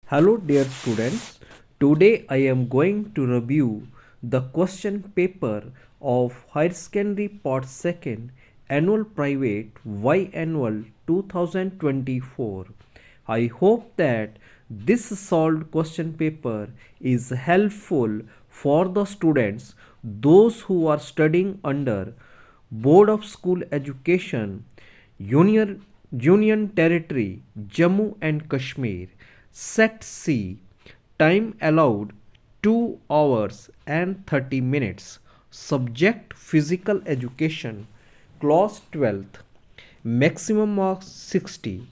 Hello dear students, today I am going to review the question paper of Higher Secondary Part 2nd Annual Private Y-Annual 2024. I hope that this solved question paper is helpful for the students, those who are studying under Board of School Education, Union Territory, Jammu and Kashmir. Set C. Time allowed 2 hours and 30 minutes. Subject Physical Education. Class 12th. Maximum marks 60.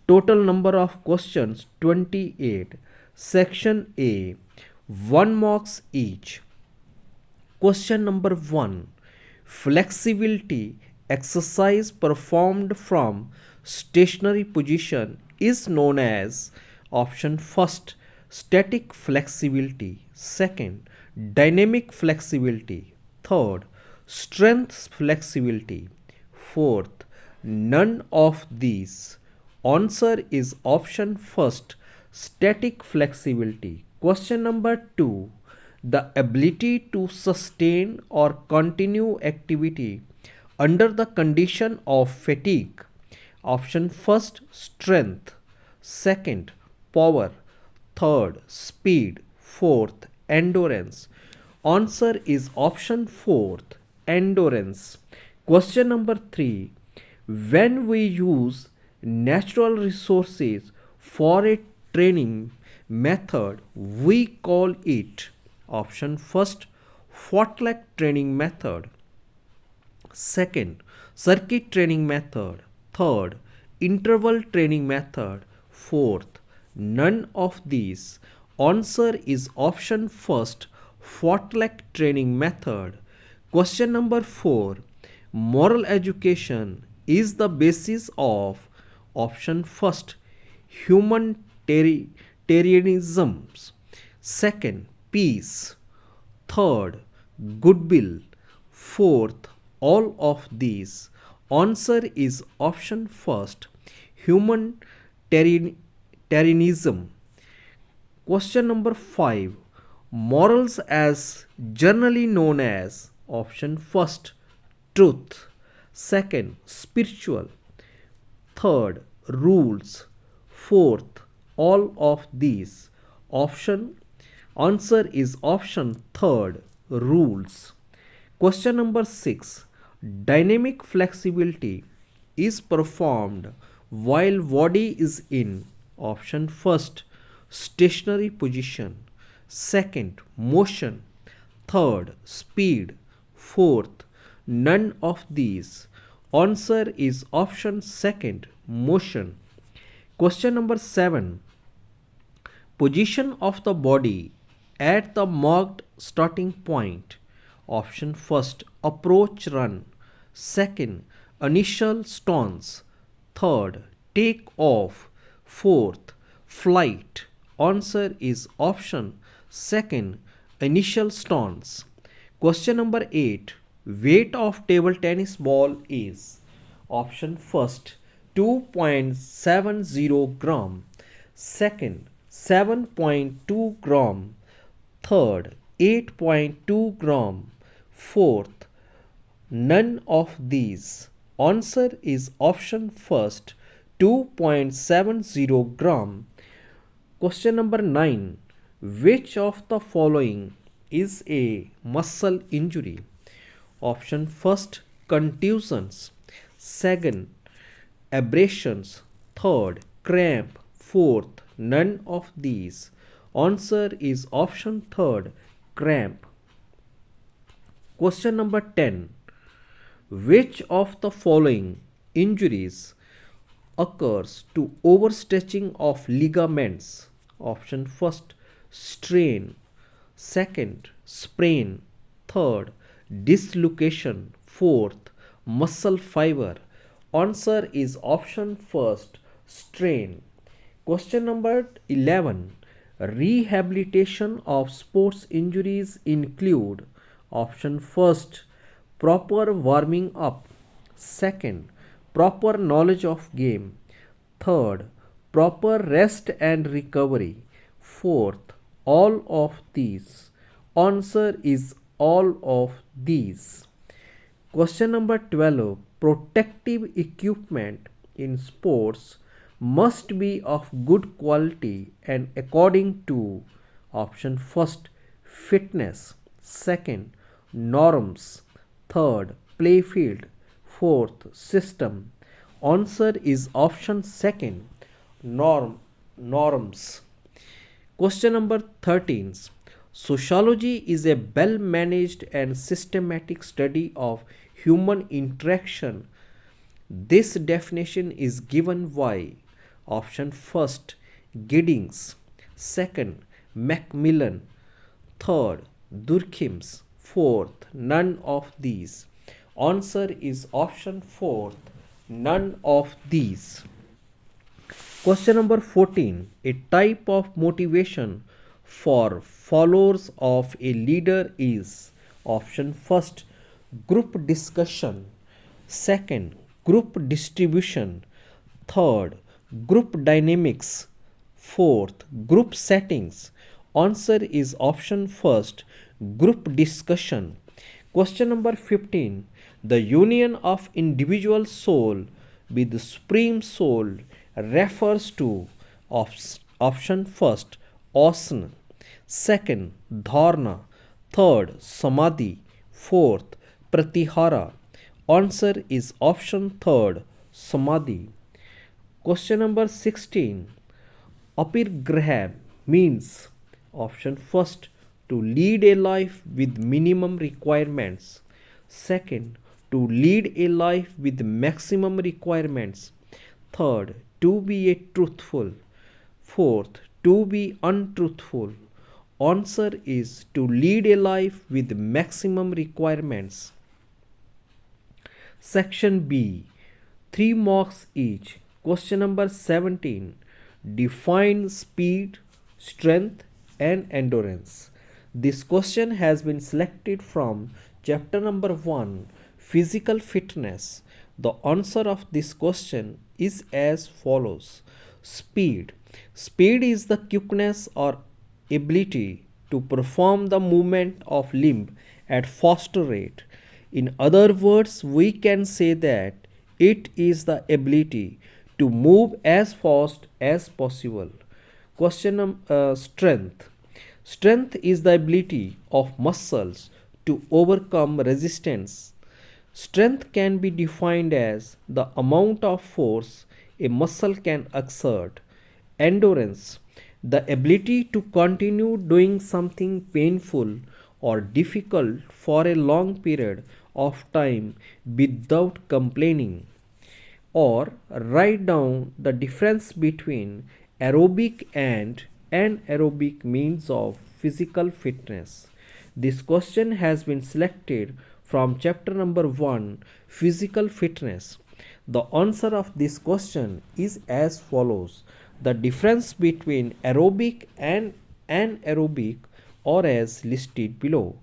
Total number of questions 28. Section A. 1 marks each. Question number 1. Flexibility exercise performed from stationary position is known as option first static flexibility, second dynamic flexibility, third strength flexibility, fourth none of these. Answer is option first static flexibility. Question number 2. The ability to sustain or continue activity under the condition of fatigue. Option first strength, second power, third speed, fourth endurance. Answer is option fourth endurance. Question number 3. When we use natural resources for a training method, we call it option first fartlek training method, second circuit training method, third interval training method, fourth none of these. Answer is option first fartlek training method. Question number 4. Moral education is the basis of option first humanitarianism, second peace, third goodwill, fourth all of these. Answer is option first humanitarianism. Question number 5. Morals as generally known as option first truth, second spiritual, third rules, fourth all of these. Option answer is option third rules. Question number 6. Dynamic flexibility is performed while body is in option first stationary position, second motion, third speed, fourth none of these. Answer is option second motion. Question number 7. Position of the body at the marked starting point. Option first approach run, second initial stance, third take off, fourth flight. Answer is option second initial stance. Question number 8. Weight of table tennis ball is option first 2.70 gram, second 7.2 gram, third 8.2 gram, fourth none of these. Answer is option first 2.70 gram. Question number 9. Which of the following is a muscle injury? Option first contusions, second abrasions, third cramp, fourth none of these. Answer is option third cramp. Question number 10. Which of the following injuries occurs to overstretching of ligaments? Option first strain, second sprain, third dislocation, fourth muscle fiber. Answer is option first strain. Question number 11. Rehabilitation of sports injuries include option first proper warming up, second proper knowledge of game, third proper rest and recovery, Fourth, all of these. Answer is all of these. Question number 12. Protective equipment in sports must be of good quality and according to option first fitness, second norms, third playfield, fourth system. Answer is option second norms. Question number 13. Sociology is a well managed and systematic study of human interaction. This definition is given by option first Giddings, second Macmillan, third Durkheim's, fourth none of these. Answer is option fourth none of these. Question number 14. A type of motivation for followers of a leader is option first group discussion, second group distribution, third group dynamics, fourth group settings. Answer is option first group discussion. Question number 15. The union of individual soul with the supreme soul refers to option first asana, second dharna, third samadhi, fourth pratihara. Answer is option third samadhi. Question number 16. Apirgrah means option first to lead a life with minimum requirements, second to lead a life with maximum requirements, third to be a truthful, fourth to be untruthful. Answer is to lead a life with maximum requirements. Section B, 3 marks each. Question number 17. Define speed, strength and endurance. This question has been selected from chapter number 1, Physical Fitness. The answer of this question is as follows. Speed. Speed is the quickness or ability to perform the movement of limb at faster rate. In other words, we can say that it is the ability to move as fast as possible. Question strength. Strength is the ability of muscles to overcome resistance. Strength can be defined as the amount of force a muscle can exert. Endurance, the ability to continue doing something painful or difficult for a long period of time without complaining. Or write down the difference between aerobic and anaerobic means of physical fitness. This question has been selected from chapter number 1, Physical Fitness. The answer of this question is as follows. The difference between aerobic and anaerobic are as listed below.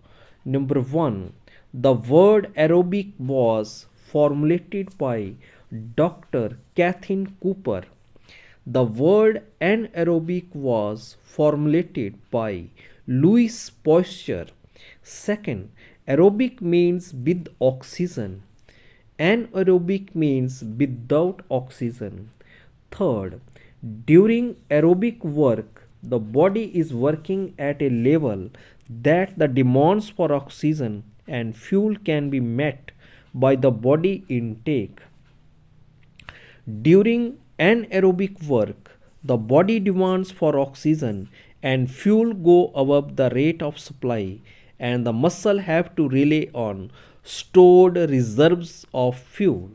Number 1. The word aerobic was formulated by Dr. Kathleen Cooper. The word anaerobic was formulated by Louis Pasteur. Second, aerobic means with oxygen. Anaerobic means without oxygen. Third, during aerobic work, the body is working at a level that the demands for oxygen and fuel can be met by the body intake. During anaerobic work, the body demands for oxygen and fuel go above the rate of supply, and the muscle have to rely on stored reserves of fuel.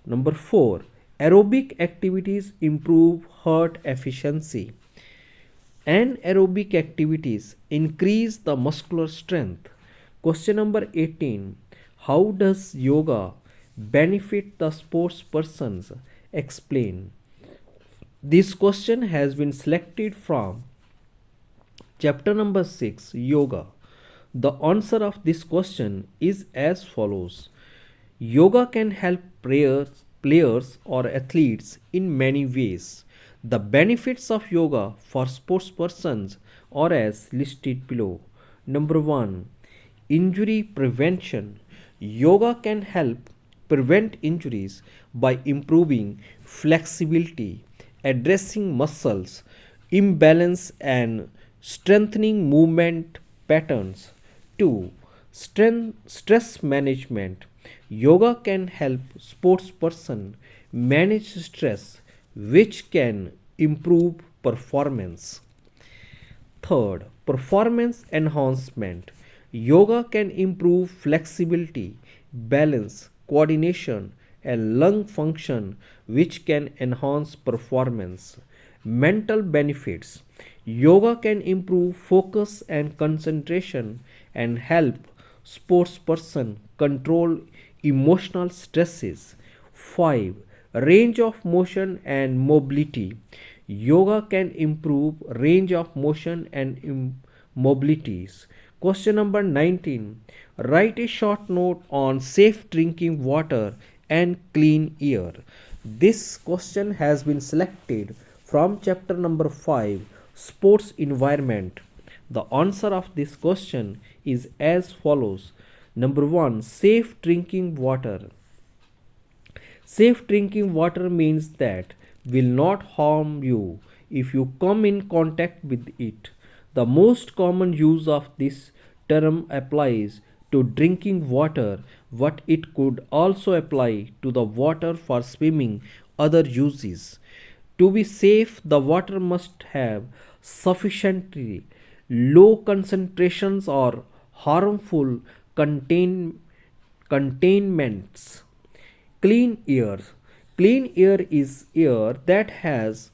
Number 4. Aerobic activities improve heart efficiency. Anaerobic activities increase the muscular strength. Question number 18. How does yoga benefit the sports persons? Explain. This question has been selected from chapter number 6, Yoga. The answer of this question is as follows. Yoga can help players or athletes in many ways. The benefits of yoga for sports persons are as listed below. Number 1. Injury prevention. Yoga can help prevent injuries by improving flexibility, addressing muscles imbalance and strengthening movement patterns. 2. Stress management. Yoga can help sports person manage stress which can improve performance. Third, performance enhancement. Yoga can improve flexibility, balance, coordination, and lung function, which can enhance performance. Mental benefits. Yoga can improve focus and concentration and help sports person control emotional stresses. 5. Range of motion and mobility. Yoga can improve range of motion and mobilities. Question number 19. Write a short note on safe drinking water and clean air. This question has been selected from chapter number 5, Sports Environment. The answer of this question is as follows. Number 1. Safe drinking water. Safe drinking water means that will not harm you if you come in contact with it. The most common use of this term applies to drinking water, but it could also apply to the water for swimming other uses. To be safe, the water must have sufficiently low concentrations or harmful containments. Clean air. Clean air is air that has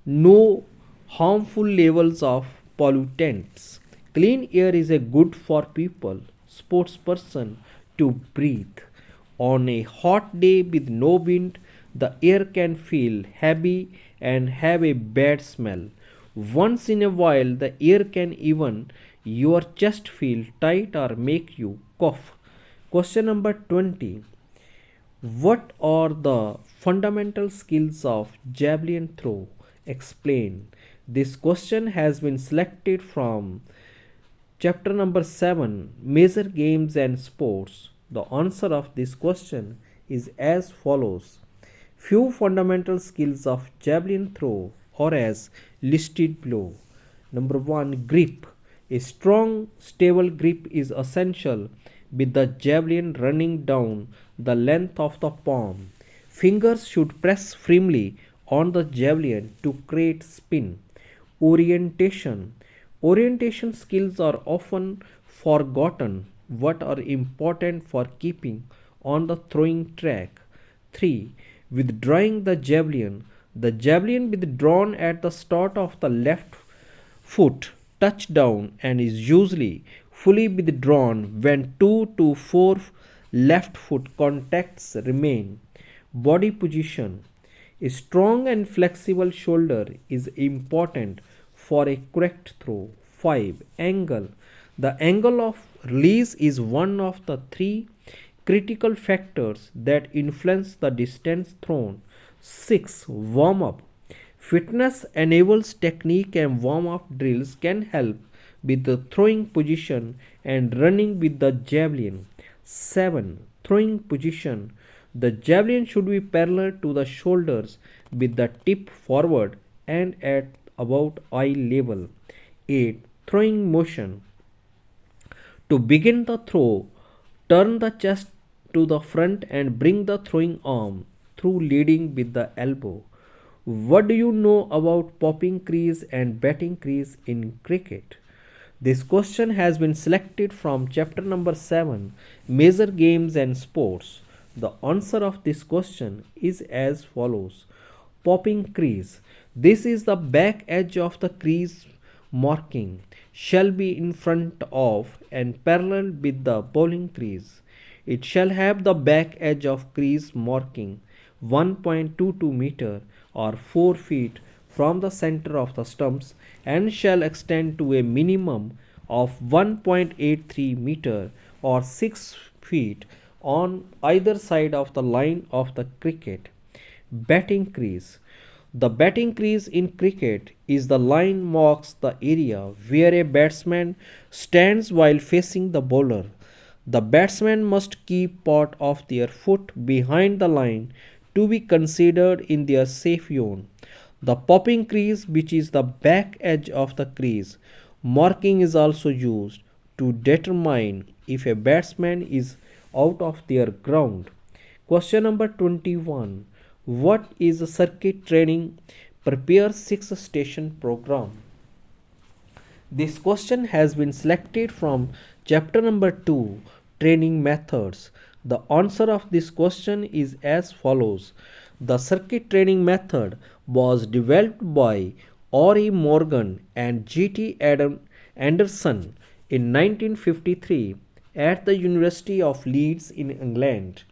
no harmful levels of pollutants. Clean air is a good for people, sports person to breathe. On a hot day with no wind, the air can feel heavy and have a bad smell. Once in a while, the air can even your chest feel tight or make you cough. Question number 20. What are the fundamental skills of javelin throw? Explain. This question has been selected from chapter number 7, Major Games and Sports. The answer of this question is as follows. Few fundamental skills of javelin throw are as listed below. Number 1. Grip. A strong, stable grip is essential with the javelin running down the length of the palm. Fingers should press firmly on the javelin to create spin. Orientation. Orientation skills are often forgotten but are important for keeping on the throwing track. 3. Withdrawing the javelin. The javelin withdrawn at the start of the left foot touchdown and is usually fully withdrawn when 2 to 4 left foot contacts remain. Body position. A strong and flexible shoulder is important for a correct throw. 5. Angle. The angle of release is one of the 3 critical factors that influence the distance thrown. 6. Warm up. Fitness enables technique and warm up drills can help with the throwing position and running with the javelin. 7. Throwing position. The javelin should be parallel to the shoulders with the tip forward and at about eye level. 8. Throwing motion. To begin the throw, turn the chest to the front and bring the throwing arm through leading with the elbow. What do you know about popping crease and batting crease in cricket? This question has been selected from chapter number 7, Major Games and Sports. The answer of this question is as follows. Popping crease. This is the back edge of the crease marking shall be in front of and parallel with the bowling crease. It shall have the back edge of crease marking 1.22 meter or 4 feet from the center of the stumps and shall extend to a minimum of 1.83 meter or 6 feet on either side of the line of the cricket. Batting crease. The batting crease in cricket is the line marks the area where a batsman stands while facing the bowler. The batsman must keep part of their foot behind the line to be considered in their safe zone. The popping crease, which is the back edge of the crease, marking is also used to determine if a batsman is out of their ground. Question number 21. What is a circuit training prepare 6 station program? This question has been selected from chapter number 2, Training Methods. The answer of this question is as follows. The circuit training method was developed by Ori Morgan and G.T. Anderson in 1953 at the University of Leeds in England.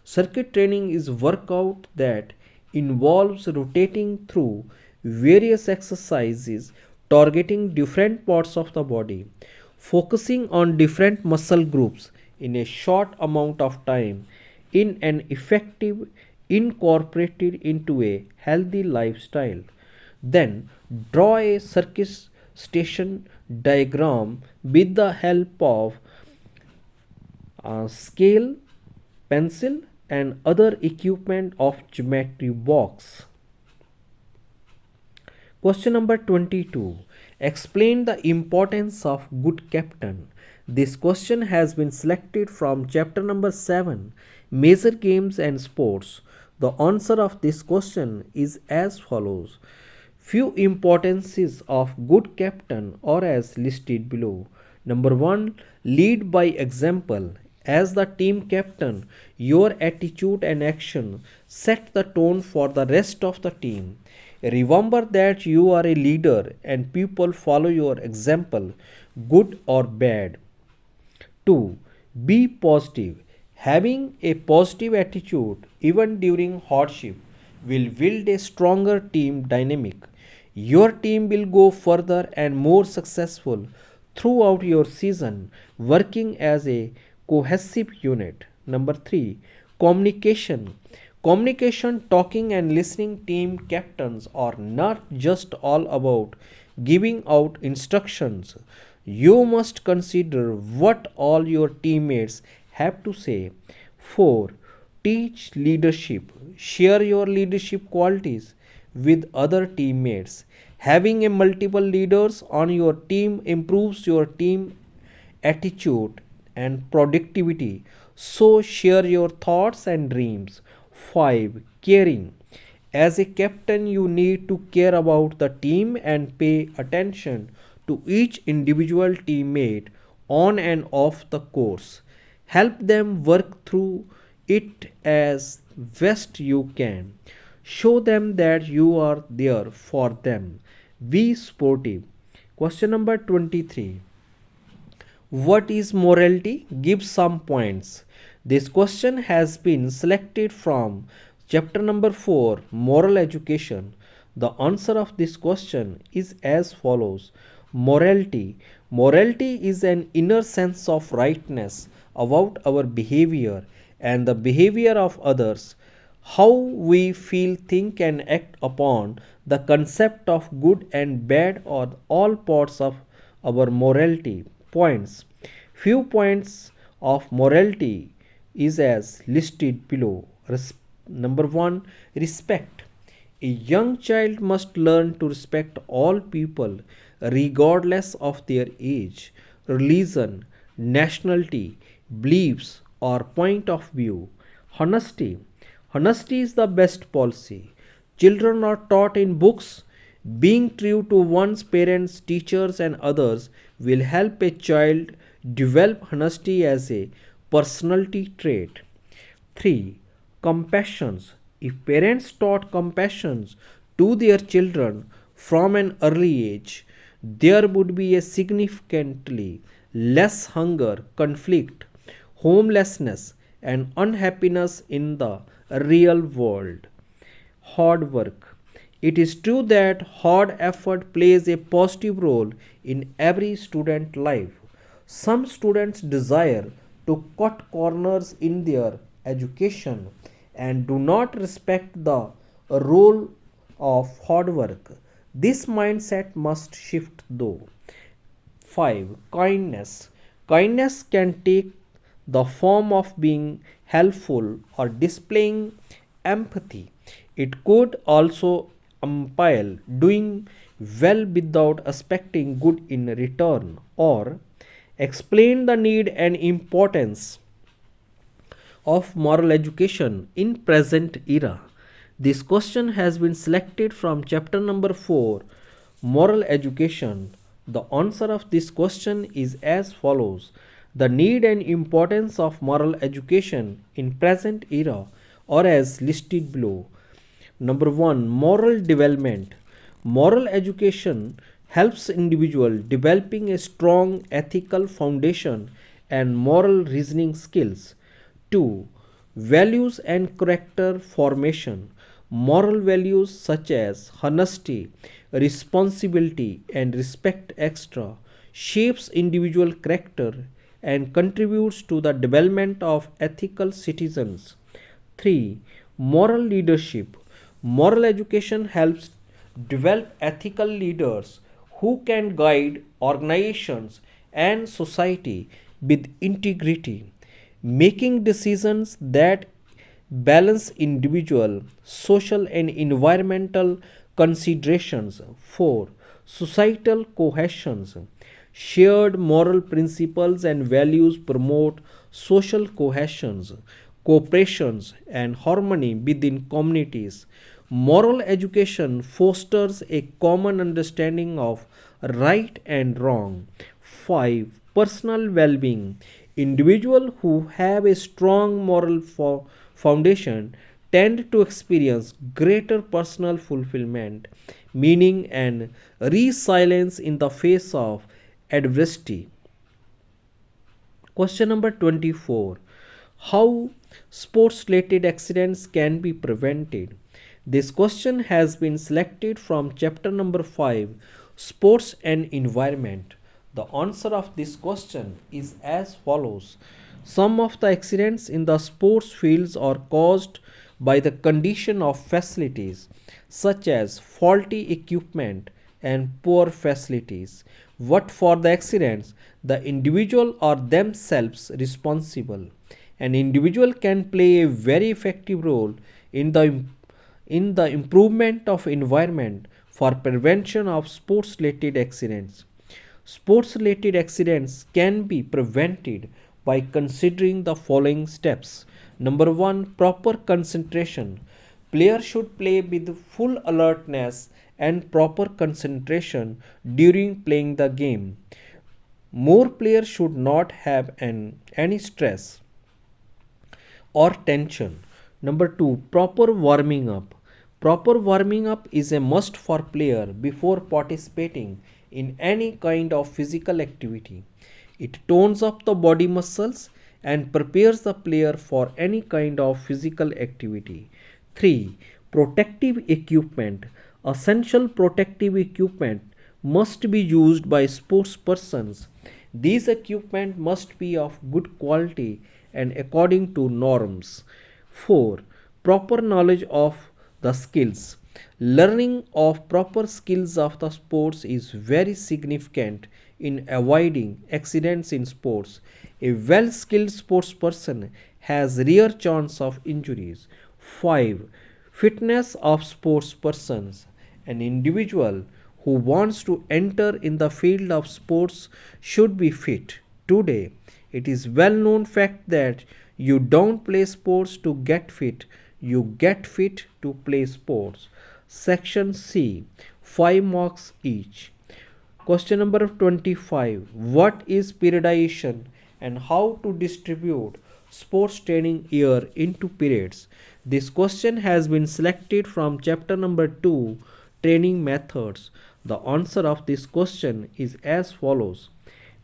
Circuit training is workout that involves rotating through various exercises targeting different parts of the body, focusing on different muscle groups in a short amount of time in an effective incorporated into a healthy lifestyle. Then draw a circuit station diagram with the help of scale, pencil and other equipment of geometry box. Question number 22. Explain the importance of good captain. This question has been selected from chapter number 7, Major Games and Sports. The answer of this question is as follows. Few importances of good captain are as listed below. Number 1. Lead by example. As the team captain, your attitude and action set the tone for the rest of the team. Remember that you are a leader and people follow your example, good or bad. 2. Be positive. Having a positive attitude even during hardship will build a stronger team dynamic. Your team will go further and more successful throughout your season working as a cohesive unit. Number 3. Communication. Communication, talking and listening team captains are not just all about giving out instructions. You must consider what all your teammates have to say. 4. Teach leadership. Share your leadership qualities with other teammates. Having a multiple leaders on your team improves your team attitude and productivity. So share your thoughts and dreams. 5. Caring. As a captain, you need to care about the team and pay attention to each individual teammate on and off the course. Help them work through it as best you can. Show them that you are there for them. Be sportive. Question number 23. What is morality? Give some points. This question has been selected from chapter number 4, Moral Education. The answer of this question is as follows. Morality. Morality is an inner sense of rightness about our behavior and the behavior of others. How we feel, think, and act upon the concept of good and bad are all parts of our morality. Points. Few points of morality is as listed below. Number 1. Respect. A young child must learn to respect all people regardless of their age, religion, nationality, beliefs, or point of view. Honesty. Honesty is the best policy. Children are taught in books. Being true to one's parents, teachers, and others will help a child develop honesty as a personality trait. 3. Compassion. If parents taught compassion to their children from an early age, there would be a significantly less hunger, conflict, homelessness, and unhappiness in the real world. Hard work. It is true that hard effort plays a positive role in every student life. Some students desire to cut corners in their education and do not respect the role of hard work. This mindset must shift though. 5. Kindness. Kindness can take the form of being helpful or displaying empathy. It could also imply doing well without expecting good in return, or explain the need and importance of moral education in present era. This question has been selected from chapter number 4, Moral Education. The answer of this question is as follows: the need and importance of moral education in present era are as listed below. Number 1, moral development. Moral education helps individual developing a strong ethical foundation and moral reasoning skills. 2. Values and character formation. Moral values such as honesty, responsibility, and respect extra shapes individual character and contributes to the development of ethical citizens. 3. Moral leadership. Moral education helps develop ethical leaders who can guide organizations and society with integrity, making decisions that balance individual, social, and environmental considerations. 4. Societal cohesion. Shared moral principles and values promote social cohesion, cooperation, and harmony within communities. Moral education fosters a common understanding of right and wrong. 5. Personal well being. Individuals who have a strong moral foundation tend to experience greater personal fulfillment, meaning, and resilience in the face of adversity. Question number 24. How sports related accidents can be prevented? This question has been selected from chapter number 5, Sports and Environment. The answer of this question is as follows: some of the accidents in the sports fields are caused by the condition of facilities, such as faulty equipment and poor facilities. What for the accidents, the individual are themselves responsible. An individual can play a very effective role in the improvement of environment for prevention of sports related accidents. Sports related accidents can be prevented by considering the following steps. Number 1, proper concentration. Players should play with full alertness and proper concentration during playing the game. More players should not have any stress or tension. Number 2, proper warming up. Proper warming up is a must for player before participating in any kind of physical activity. It tones up the body muscles and prepares the player for any kind of physical activity. 3. Protective equipment. Essential protective equipment must be used by sports persons. These equipment must be of good quality and according to norms. 4. Proper knowledge of the skills. Learning of proper skills of the sports is very significant in avoiding accidents in sports. A well skilled sports person has rare chance of injuries. 5. Fitness of sports persons. An individual who wants to enter in the field of sports should be fit. Today, it is well known fact that you don't play sports to get fit, you get fit to play sports. Section C, 5 marks each. Question number 25. What is periodization and how to distribute sports training year into periods? This question has been selected from chapter number 2, Training Methods. The answer of this question is as follows: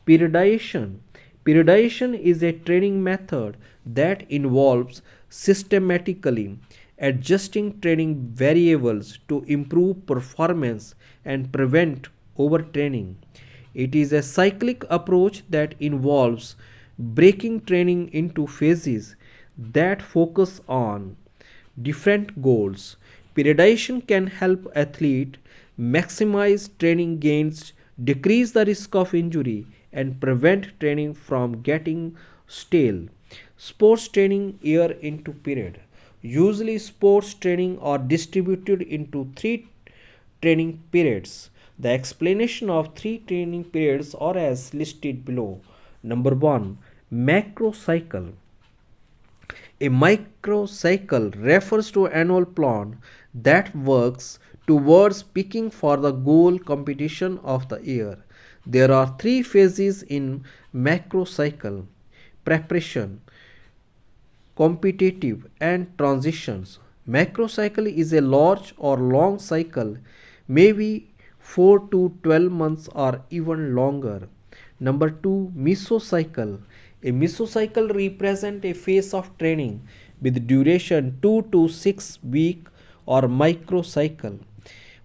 periodization. Periodization is a training method that involves systematically adjusting training variables to improve performance and prevent overtraining. It is a cyclic approach that involves breaking training into phases that focus on different goals. Periodization can help athlete maximize training gains, decrease the risk of injury, and prevent training from getting stale. Sports training year into period. Usually, sports training are distributed into three training periods. The explanation of three training periods are as listed below. Number one, macro cycle. A microcycle refers to an annual plan that works towards peaking for the goal competition of the year. There are three phases in macrocycle: preparation, competitive, and transitions. Macrocycle is a large or long cycle, maybe 4 to 12 months or even longer. Number 2, mesocycle. A mesocycle represents a phase of training with duration 2 to 6 week or microcycle.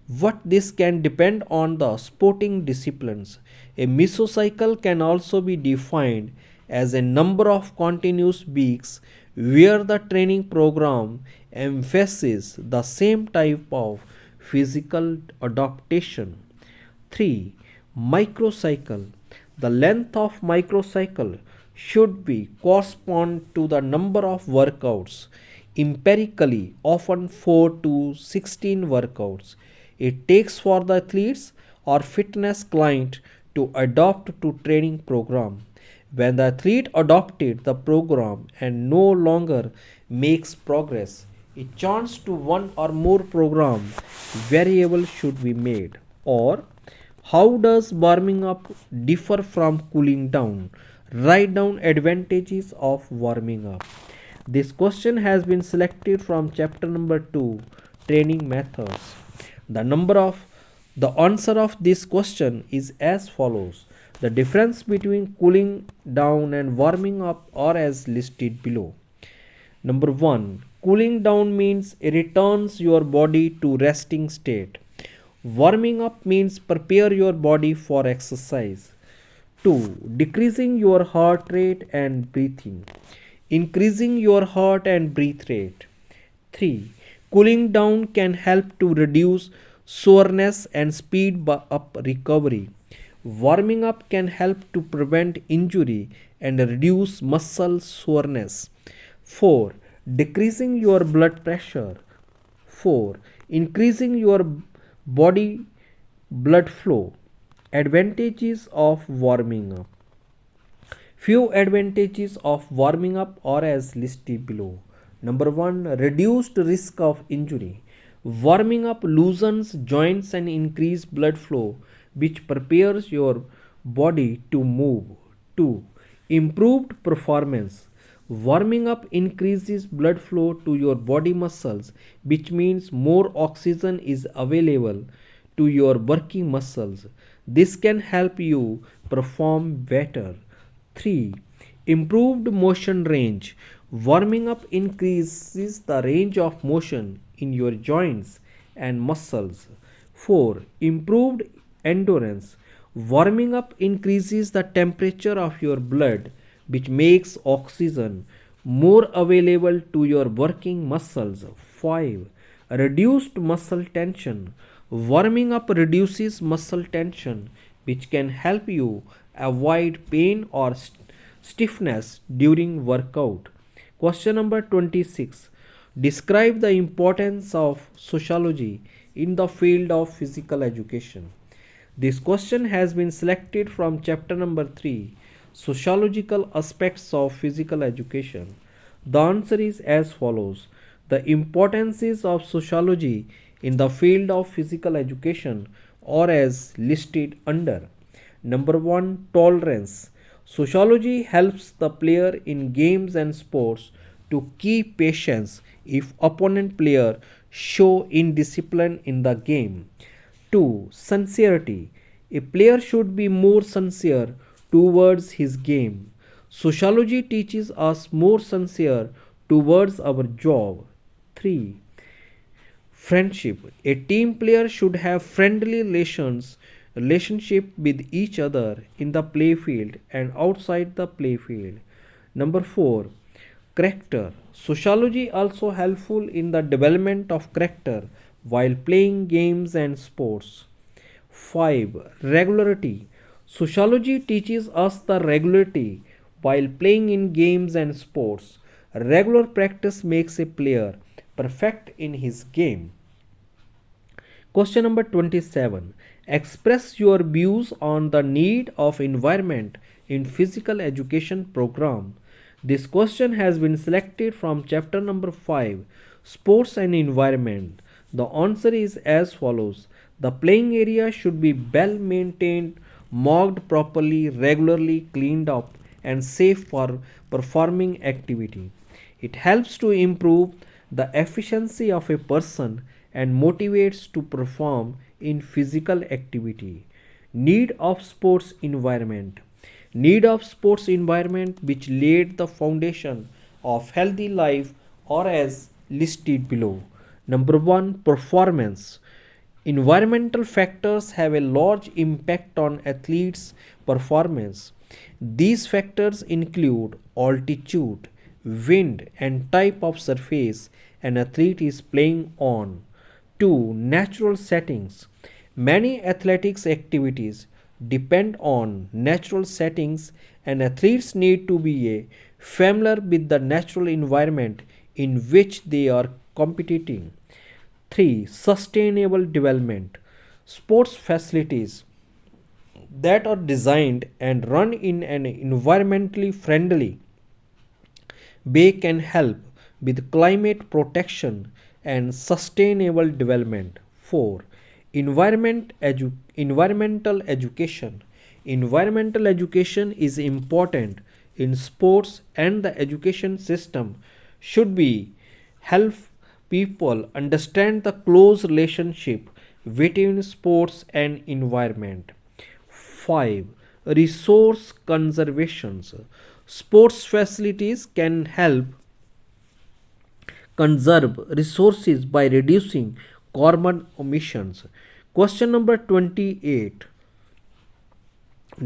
What this can depend on the sporting disciplines. A mesocycle can also be defined as a number of continuous weeks where the training program emphasizes the same type of physical adaptation. 3. Microcycle. The length of microcycle should be correspond to the number of workouts, empirically often 4 to 16 workouts it takes for the athletes or fitness client to adopt to training program. When the athlete adopted the program and no longer makes progress, a chance to one or more program variable should be made. Or how does warming up differ from cooling down? Write down advantages of warming up. This question has been selected from chapter number 2, training methods. The answer of this question is as follows. The difference between cooling down and warming up are as listed below. Number 1. Cooling down means it returns your body to resting state. Warming up means prepare your body for exercise. 2. Decreasing your heart rate and breathing. Increasing your heart and breath rate. 3. Cooling down can help to reduce soreness and speed up recovery. Warming up can help to prevent injury and reduce muscle soreness. 4. Decreasing your blood pressure. 4. Increasing your body blood flow. Advantages of warming up. Few advantages of warming up are as listed below. Number 1, reduced risk of injury. Warming up loosens joints and increase blood flow, which prepares your body to move. 2, improved performance. Warming up increases blood flow to your body muscles, which means more oxygen is available to your working muscles. This can help you perform better. 3. Improved motion range. Warming up increases the range of motion in your joints and muscles. 4. Improved endurance. Warming up increases the temperature of your blood, which makes oxygen more available to your working muscles. 5. Reduced muscle tension. Warming up reduces muscle tension, which can help you avoid pain or stiffness during workout. Question number 26. Describe the importance of sociology in the field of physical education. This question has been selected from chapter number 3, Sociological Aspects of Physical Education. The answer is as follows. The importances of sociology in the field of physical education are as listed under. Number 1, tolerance. Sociology helps the player in games and sports to keep patience if opponent player show indiscipline in the game. 2. Sincerity. A player should be more sincere towards his game. Sociology teaches us more sincere towards our job. 3. Friendship. A team player should have friendly relationship with each other in the playfield and outside the playfield. Number 4. Character. Sociology also helpful in the development of character while playing games and sports. 5. Regularity. Sociology teaches us the regularity while playing in games and sports. Regular practice makes a player perfect in his game. Question number 27. Express your views on the need of environment in physical education program. This question has been selected from chapter number 5, Sports and Environment. The answer is as follows. The playing area should be well maintained, marked properly, regularly cleaned up, and safe for performing activity. It helps to improve the efficiency of a person and motivates to perform in physical activity. Need of sports environment. Need of sports environment which laid the foundation of healthy life or as listed below. Number 1, performance. Environmental factors have a large impact on athletes' performance. These factors include altitude, wind, and type of surface an athlete is playing on. 2. Natural settings. Many athletics activities depend on natural settings, and athletes need to be familiar with the natural environment in which they are competing. 3. Sustainable development. Sports facilities that are designed and run in an environmentally friendly way can help with climate protection and sustainable development. 4. Environmental education. Environmental education is important in sports, and the education system should be help people understand the close relationship between sports and environment. 5. Resource conservations. Sports facilities can help conserve resources by reducing carbon emissions. Question number 28.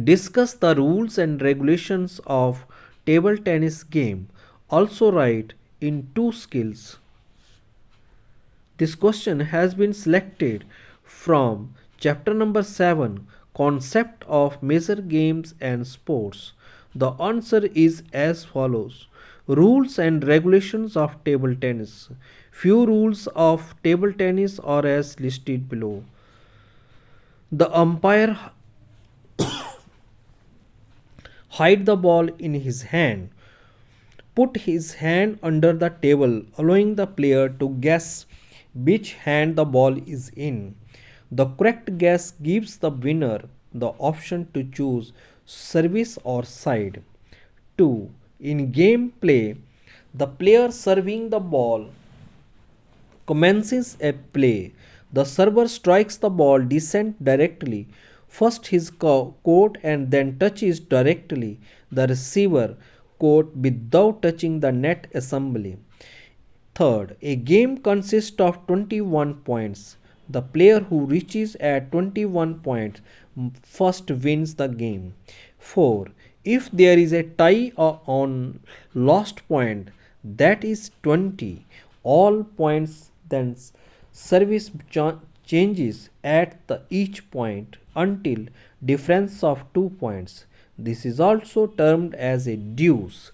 Discuss the rules and regulations of table tennis game. Also write in two skills. This question has been selected from chapter number 7, Concept of Major Games and Sports. The answer is as follows. Rules and regulations of table tennis. Few rules of table tennis are as listed below. The umpire hide the ball in his hand. Put his hand under the table, allowing the player to guess which hand the ball is in. The correct guess gives the winner the option to choose service or side. 2. In game play, the player serving the ball commences a play. The server strikes the ball descent directly, first his court and then touches directly the receiver court without touching the net assembly. Third, a game consists of 21 points. The player who reaches at 21 points first wins the game. 4. If there is a tie on last point, that is 20, all points then service changes at the each point until difference of 2 points. This is also termed as a deuce.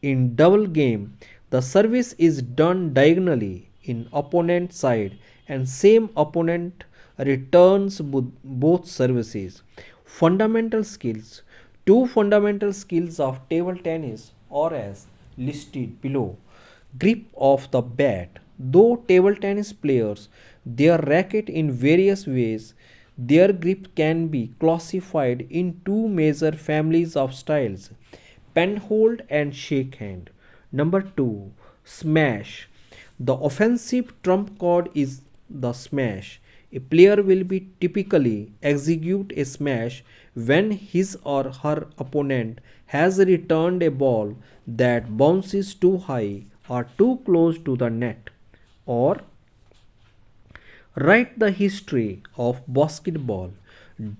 In double game, the service is done diagonally in opponent side and same opponent returns both services. Fundamental skills. Two fundamental skills of table tennis are as listed below. Grip of the bat. Though table tennis players their racket in various ways, their grip can be classified in two major families of styles: penhold and shake hand. Number 2, smash. The offensive trump card is the smash. A player will be typically execute a smash when his or her opponent has returned a ball that bounces too high or too close to the net. Or write the history of basketball.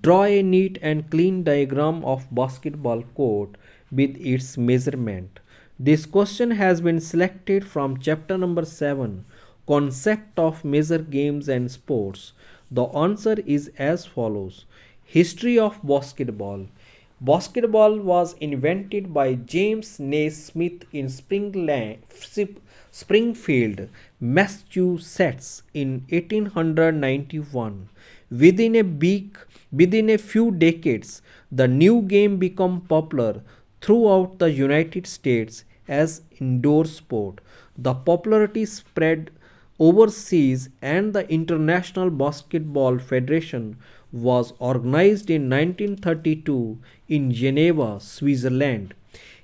Draw a neat and clean diagram of basketball court with its measurement. This question has been selected from chapter number 7, Concept of Major Games and Sports. The answer is as follows. History of basketball. Basketball was invented by James Naismith in Springfield, Massachusetts in 1891. Within a few decades, the new game became popular throughout the United States as indoor sport. The popularity spread overseas and the International Basketball Federation was organized in 1932 in Geneva, Switzerland.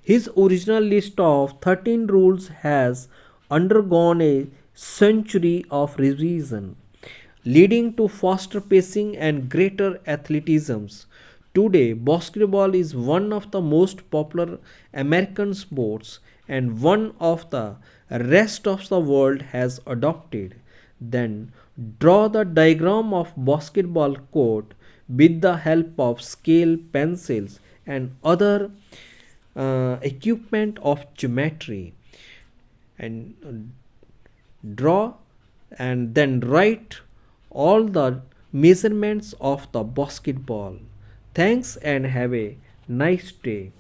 His original list of 13 rules has undergone a century of revision, leading to faster pacing and greater athleticism. Today, basketball is one of the most popular American sports and one of the rest of the world has adopted. Then, draw the diagram of basketball court with the help of scale pencils and other equipment of geometry, and draw and then write all the measurements of the basketball. Thanks and have a nice day.